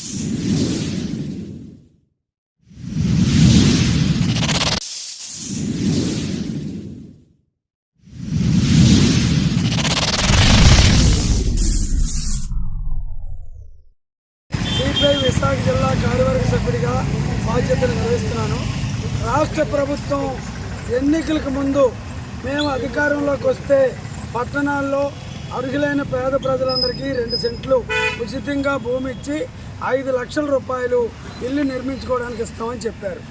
CPI Visakha జిల్లా కార్యవర్గ సభ్యుడిగా బాధ్యతలు నిర్వహిస్తున్నాను. రాష్ట్ర ప్రభుత్వం ఎన్నికలకు ముందు మేము అధికారంలోకి వస్తే పట్టణాల్లో అర్హులైన పేద ప్రజలందరికీ 2 సెంట్లు ఉచితంగా భూమి ఇచ్చి 5 లక్షల రూపాయలు ఇల్లు నిర్మించుకోవడానికి ఇస్తామని చెప్పారు.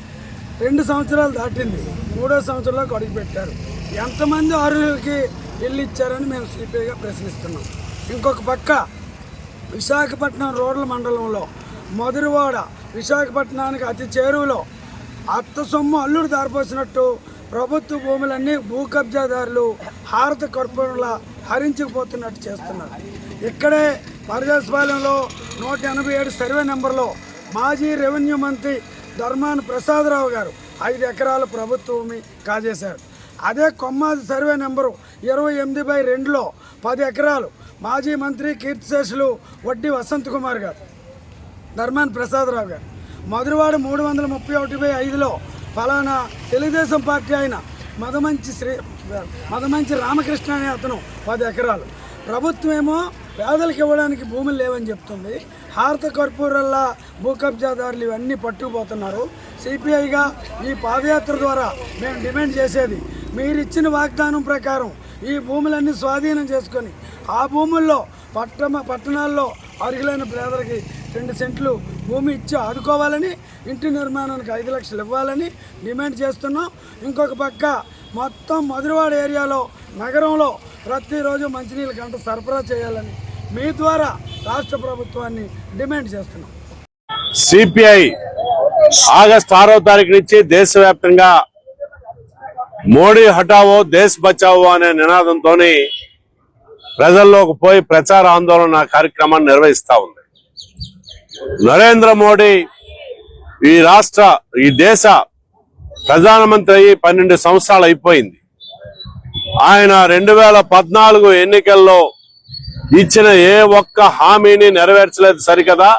2 సంవత్సరాలు దాటింది, 3వ సంవత్సరంలోకి అడుగుపెట్టారు. ఎంతమంది అర్హులకి ఇల్లు ఇచ్చారని మేము సిపిఐగా ప్రశ్నిస్తున్నాం. ఇంకొక పక్క విశాఖపట్నం రూరల్ మండలంలో మధురవాడ విశాఖపట్నానికి అతి చేరువలో అత్త సొమ్ము అల్లుడు దారిపోసినట్టు ప్రభుత్వ భూములన్నీ భూ కబ్జాదారులు హారత కర్పూరంలా హరించుకుపోతున్నట్టు చేస్తున్నారు. ఇక్కడే పరదేశపాలెంలో 187 సర్వే నెంబర్లో మాజీ రెవెన్యూ మంత్రి ధర్మాన ప్రసాదరావు గారు 5 ఎకరాల ప్రభుత్వ భూమి కాజేశారు. అదే కొమ్మాది సర్వే నెంబరు 28/2లో 10 ఎకరాలు మాజీ మంత్రి కీర్తిశేషులు వడ్డీ వసంత్ కుమార్ గారు, ధర్మాన ప్రసాదరావు గారు. మధురవాడ 331/5లో ఫలానా తెలుగుదేశం పార్టీ అయిన మదమంచి రామకృష్ణ అనే అతను 10 ఎకరాలు. ప్రభుత్వం ఏమో పేదలకు ఇవ్వడానికి భూములు లేవని చెప్తుంది. హారత కర్పూరల్లా భూ కబ్జాదారులు ఇవన్నీ పట్టుకుపోతున్నారు. సిపిఐగా ఈ పాదయాత్ర ద్వారా మేము డిమాండ్ చేసేది, మీరిచ్చిన వాగ్దానం ప్రకారం ఈ భూములన్నీ స్వాధీనం చేసుకొని ఆ భూముల్లో పట్టణాల్లో అర్హులైన పేదలకి 2 సెంట్లు భూమి ఇచ్చి ఆదుకోవాలని, ఇంటి నిర్మాణానికి 5 లక్షలు ఇవ్వాలని డిమాండ్ చేస్తున్నాం. ఇంకొక పక్క మొత్తం మధురవాడ ఏరియాలో నగరంలో ప్రతిరోజు మంచినీళ్ళ గంట సరఫరా చేయాలని మీ ద్వారా రాష్ట్ర ప్రభుత్వాన్ని డిమాండ్ చేస్తున్నాం. సిపిఐ ఆగస్టు 6వ తారీఖు నుంచి దేశవ్యాప్తంగా మోడీ హటావో దేశ్ బచావో అనే నినాదంతో ప్రజల్లోకి పోయి ప్రచార ఆందోళన కార్యక్రమాన్ని నిర్వహిస్తా ఉంది. నరేంద్ర మోడీ ఈ దేశ ప్రధానమంత్రి అయ్యి 12 సంవత్సరాలు అయిపోయింది. ఆయన 2014 ఎన్నికల్లో ఇచ్చిన ఏ ఒక్క హామీని నెరవేర్చలేదు సరికదా,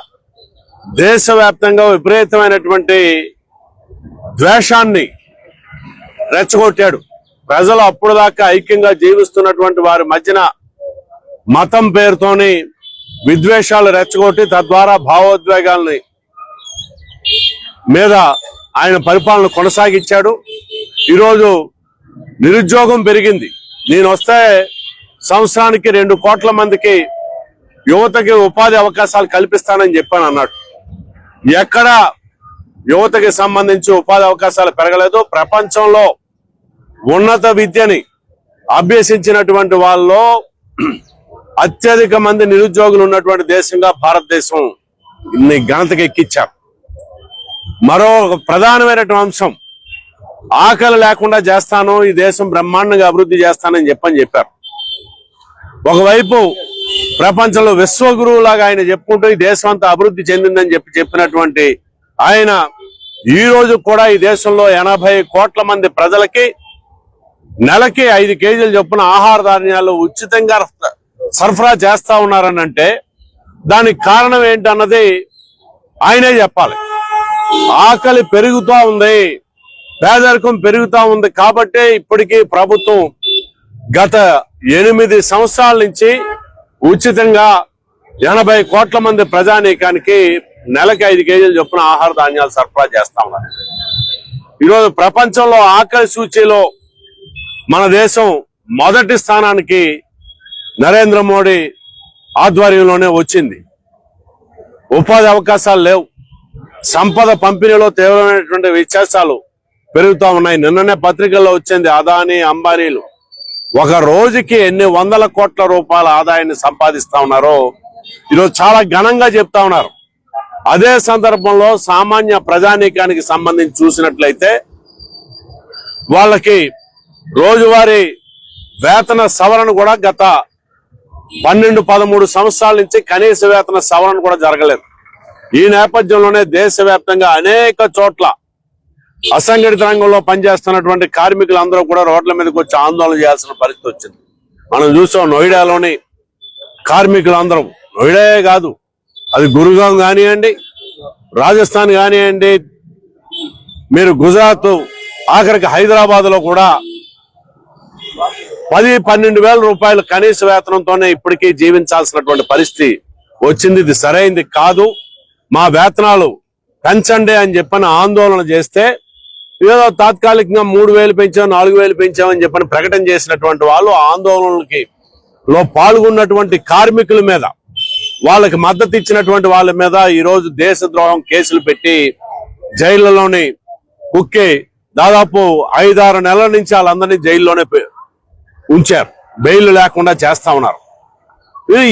దేశవ్యాప్తంగా విపరీతమైనటువంటి ద్వేషాన్ని రెచ్చగొట్టాడు. ప్రజలు అప్పుడు దాకా ఐక్యంగా జీవిస్తున్నటువంటి వారి మధ్యన మతం పేరుతోని విద్వేషాలు రెచ్చగొట్టి తద్వారా భావోద్వేగాల్ని మీద ఆయన పరిపాలన కొనసాగించాడు. ఈరోజు నిరుద్యోగం పెరిగింది. నేను వస్తే సంవత్సరానికి 2 కోట్ల మందికి యువతకి ఉపాధి అవకాశాలు కల్పిస్తానని చెప్పాను అన్నాడు. ఎక్కడ యువతకి సంబంధించి ఉపాధి అవకాశాలు పెరగలేదు. ప్రపంచంలో ఉన్నత విద్యని అభ్యసించినటువంటి వాళ్ళలో అత్యధిక మంది నిరుద్యోగులు ఉన్నటువంటి దేశంగా భారతదేశం ఘనతకి ఎక్కించారు. మరో ప్రధానమైనటువంటి అంశం, ఆకలి లేకుండా చేస్తాను, ఈ దేశం బ్రహ్మాండంగా అభివృద్ధి చేస్తానని చెప్పారు. ఒకవైపు ప్రపంచంలో విశ్వగురువులాగా ఆయన చెప్పుకుంటూ ఈ దేశం అంతా అభివృద్ధి చెందిందని చెప్పినటువంటి ఆయన ఈ రోజు కూడా ఈ దేశంలో 80 కోట్ల మంది ప్రజలకి నెలకి 5 కేజీలు చొప్పున ఆహార ధాన్యాలు ఉచితంగా సరఫరా చేస్తా ఉన్నారని అంటే దానికి కారణం ఏంటన్నది ఆయనే చెప్పాలి. ఆకలి పెరుగుతూ ఉంది, పేదరికం పెరుగుతూ ఉంది. కాబట్టే ఇప్పటికీ ప్రభుత్వం గత 8 సంవత్సరాల నుంచి ఉచితంగా 80 కోట్ల మంది ప్రజానీకానికి నెలకి 5 కేజీలు చొప్పున ఆహార ధాన్యాలు సరఫరా చేస్తా ఉన్నారు. ఈరోజు ప్రపంచంలో ఆకలి సూచీలో మన దేశం మొదటి స్థానానికి నరేంద్ర మోడీ ఆధ్వర్యంలోనే వచ్చింది. ఉపాధి అవకాశాలు లేవు, సంపద పంపిణీలో తీవ్రమైనటువంటి వ్యత్యాసాలు పెరుగుతూ ఉన్నాయి. నిన్ననే పత్రికల్లో వచ్చింది, అదానీ అంబానీలు ఒక రోజుకి ఎన్ని వందల కోట్ల రూపాయల ఆదాయాన్ని సంపాదిస్తా ఉన్నారో ఈరోజు చాలా ఘనంగా చెప్తా ఉన్నారు. అదే సందర్భంలో సామాన్య ప్రజానీకానికి సంబంధించి చూసినట్లయితే వాళ్ళకి రోజువారీ వేతన సవరణ కూడా గత 12-13 సంవత్సరాల నుంచి కనీస వేతన సవరణ కూడా జరగలేదు. ఈ నేపథ్యంలోనే దేశవ్యాప్తంగా అనేక చోట్ల అసంఘటిత రంగంలో పనిచేస్తున్నటువంటి కార్మికులందరూ కూడా రోడ్ల మీదకి వచ్చి ఆందోళన చేయాల్సిన పరిస్థితి వచ్చింది. మనం చూసాం నోయిడాలోని కార్మికులందరూ, నోయిడా కాదు అది గురుగాం కానివ్వండి, రాజస్థాన్ కానివ్వండి, మీరు గుజరాత్, ఆఖరికి హైదరాబాద్ లో కూడా 10-12 వేల రూపాయలు కనీస వేతనంతోనే ఇప్పటికీ జీవించాల్సినటువంటి పరిస్థితి వచ్చింది. ఇది సరైంది కాదు, మా వేతనాలు పెంచండి అని చెప్పని ఆందోళన చేస్తే ఏదో తాత్కాలికంగా 3,000 పెంచాం, 4,000 పెంచామని చెప్పని ప్రకటన చేసినటువంటి వాళ్ళు ఆందోళనలకి పాల్గొన్నటువంటి కార్మికుల మీద, వాళ్ళకి మద్దతు ఇచ్చినటువంటి వాళ్ళ మీద ఈరోజు దేశద్రోహం కేసులు పెట్టి జైళ్లలోని కుక్కి దాదాపు 5-6 నెలల నుంచి వాళ్ళందరినీ జైల్లోనే ఉంచారు, బెయిల్ లేకుండా చేస్తా ఉన్నారు.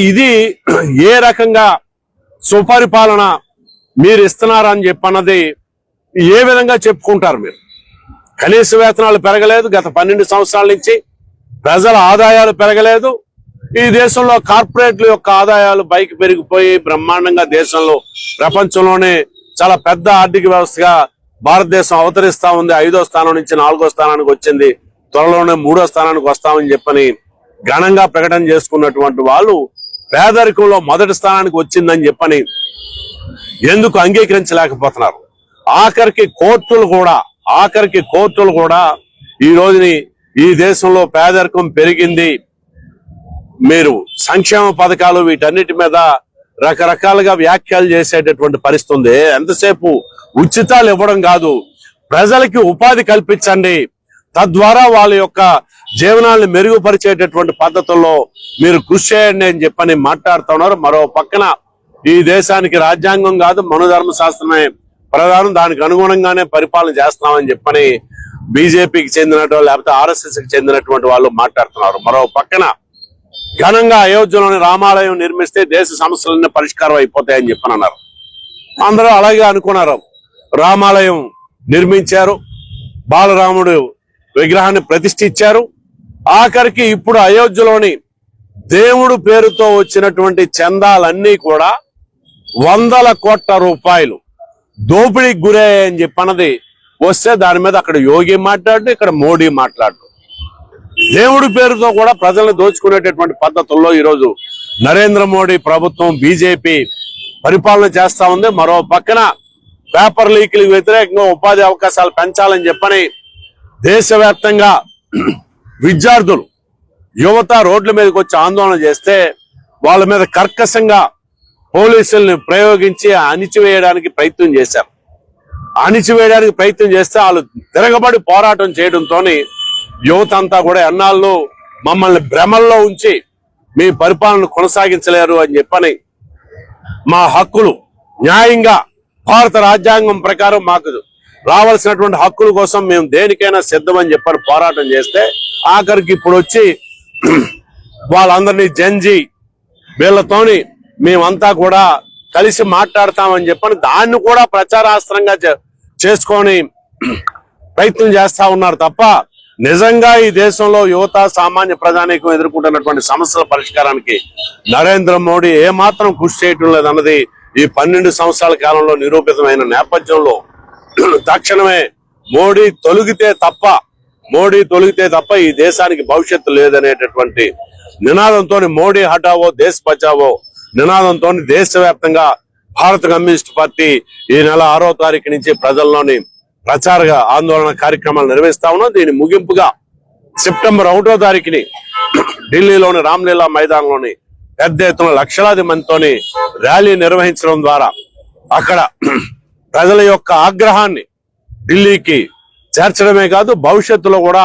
ఇది ఏ రకంగా సుపరిపాలన మీరు ఇస్తున్నారని చెప్పన్నది ఏ విధంగా చెప్పుకుంటారు మీరు? కనీస వేతనాలు పెరగలేదు గత 12 సంవత్సరాల నుంచి, ప్రజల ఆదాయాలు పెరగలేదు. ఈ దేశంలో కార్పొరేట్ల యొక్క ఆదాయాలు పైకి పెరిగిపోయి బ్రహ్మాండంగా దేశంలో ప్రపంచంలోనే చాలా పెద్ద ఆర్థిక వ్యవస్థగా భారతదేశం అవతరిస్తా ఉంది. 5వ స్థానం నుంచి 4వ స్థానానికి వచ్చింది, త్వరలోనే 3వ స్థానానికి వస్తామని చెప్పని ఘనంగా ప్రకటన చేసుకున్నటువంటి వాళ్ళు పేదరికంలో మొదటి స్థానానికి వచ్చిందని చెప్పని ఎందుకు అంగీకరించలేకపోతున్నారు? ఆఖరికి కోర్టులు కూడా ఈ రోజుని ఈ దేశంలో పేదరికం పెరిగింది, మీరు సంక్షేమ పథకాలు వీటన్నిటి మీద రకరకాలుగా వ్యాఖ్యలు చేసేటటువంటి పరిస్థితి ఉంది. ఎంతసేపు ఉచితాలు ఇవ్వడం కాదు, ప్రజలకి ఉపాధి కల్పించండి, తద్వారా వాళ్ళ యొక్క జీవనాన్ని మెరుగుపరిచేటటువంటి పద్ధతుల్లో మీరు కృషి చేయండి అని చెప్పని మాట్లాడుతున్నారు. మరో పక్కన ఈ దేశానికి రాజ్యాంగం కాదు, మనుధర్మ శాస్త్రమే ప్రధానం, దానికి అనుగుణంగానే పరిపాలన చేస్తున్నామని చెప్పని బీజేపీకి చెందినటువంటి లేకపోతే ఆర్ఎస్ఎస్ కి చెందినటువంటి వాళ్ళు మాట్లాడుతున్నారు. మరో పక్కన ఘనంగా అయోధ్యలోని రామాలయం నిర్మిస్తే దేశ సమస్యలన్నీ పరిష్కారం అయిపోతాయని చెప్పని అన్నారు. అందరూ అలాగే అనుకున్నారు. రామాలయం నిర్మించారు, బాలరాముడు విగ్రహాన్ని ప్రతిష్ఠించారు. ఆఖరికి ఇప్పుడు అయోధ్యలోని దేవుడు పేరుతో వచ్చినటువంటి చందాలన్నీ కూడా 100 కోట్ల రూపాయలు దోపిడీకి గురయ్యాయని చెప్పన్నది వస్తే దాని మీద అక్కడ యోగి మాట్లాడు, ఇక్కడ మోడీ మాట్లాడు. దేవుడి పేరుతో కూడా ప్రజలను దోచుకునేటటువంటి పద్ధతుల్లో ఈరోజు నరేంద్ర మోడీ ప్రభుత్వం, బీజేపీ పరిపాలన చేస్తా ఉంది. మరో పక్కన పేపర్ లీకులకు వ్యతిరేకంగా ఉపాధి అవకాశాలు పెంచాలని చెప్పని దేశవ్యాప్తంగా విద్యార్థులు, యువత రోడ్ల మీదకి వచ్చి ఆందోళన చేస్తే వాళ్ళ మీద కర్కశంగా పోలీసుల్ని ప్రయోగించి అణిచివేయడానికి ప్రయత్నం చేశారు. అణిచివేయడానికి ప్రయత్నం చేస్తే వాళ్ళు తిరగబడి పోరాటం చేయడంతో యువత అంతా కూడా ఎన్నాళ్ళు మమ్మల్ని భ్రమల్లో ఉంచి మీ పరిపాలన కొనసాగించలేరు అని చెప్పని మా హక్కులు న్యాయంగా భారత రాజ్యాంగం ప్రకారం మాకు రావాల్సినటువంటి హక్కుల కోసం మేము దేనికైనా సిద్ధమని చెప్పని పోరాటం చేస్తే ఆఖరికి ఇప్పుడు వచ్చి వాళ్ళందరినీ జంజీ వీళ్ళతోని మేమంతా కూడా కలిసి మాట్లాడతామని చెప్పని దాన్ని కూడా ప్రచారాస్త్రంగా చేసుకొని ప్రయత్నం చేస్తా ఉన్నారు తప్ప నిజంగా ఈ దేశంలో యువత, సామాన్య ప్రజానీకం ఎదుర్కొంటున్నటువంటి సమస్యల పరిష్కారానికి నరేంద్ర మోడీ ఏమాత్రం కృషి చేయటం లేదన్నది ఈ 12 సంవత్సరాల కాలంలో నిరూపితమైన నేపథ్యంలో తక్షణమే మోడీ తొలగితే తప్ప ఈ దేశానికి భవిష్యత్తు లేదనేటటువంటి నినాదంతో మోడీ హటావో దేశ్ బచావో నినాదంతో దేశవ్యాప్తంగా భారత కమ్యూనిస్ట్ పార్టీ ఈ నెల 6వ తారీఖు నుంచి ప్రజల్లోని ప్రచార ఆందోళన కార్యక్రమాలు నిర్వహిస్తా ఉన్నాం. దీని ముగింపుగా సెప్టెంబర్ 1వ తారీఖుని ఢిల్లీలోని రామ్లీలా మైదానంలోని పెద్ద ఎత్తున లక్షలాది మందితోని ర్యాలీ నిర్వహించడం ద్వారా అక్కడ ప్రజల యొక్క ఆగ్రహాన్ని ఢిల్లీకి చేర్చడమే కాదు, భవిష్యత్తులో కూడా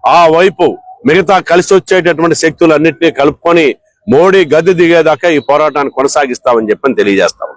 ఆ వైపు మిగతా కలిసి వచ్చేటటువంటి శక్తులన్నింటినీ కలుపుకొని మోడీ గద్దె దిగేదాకా ఈ పోరాటాన్ని కొనసాగిస్తామని చెప్పని తెలియజేస్తాం.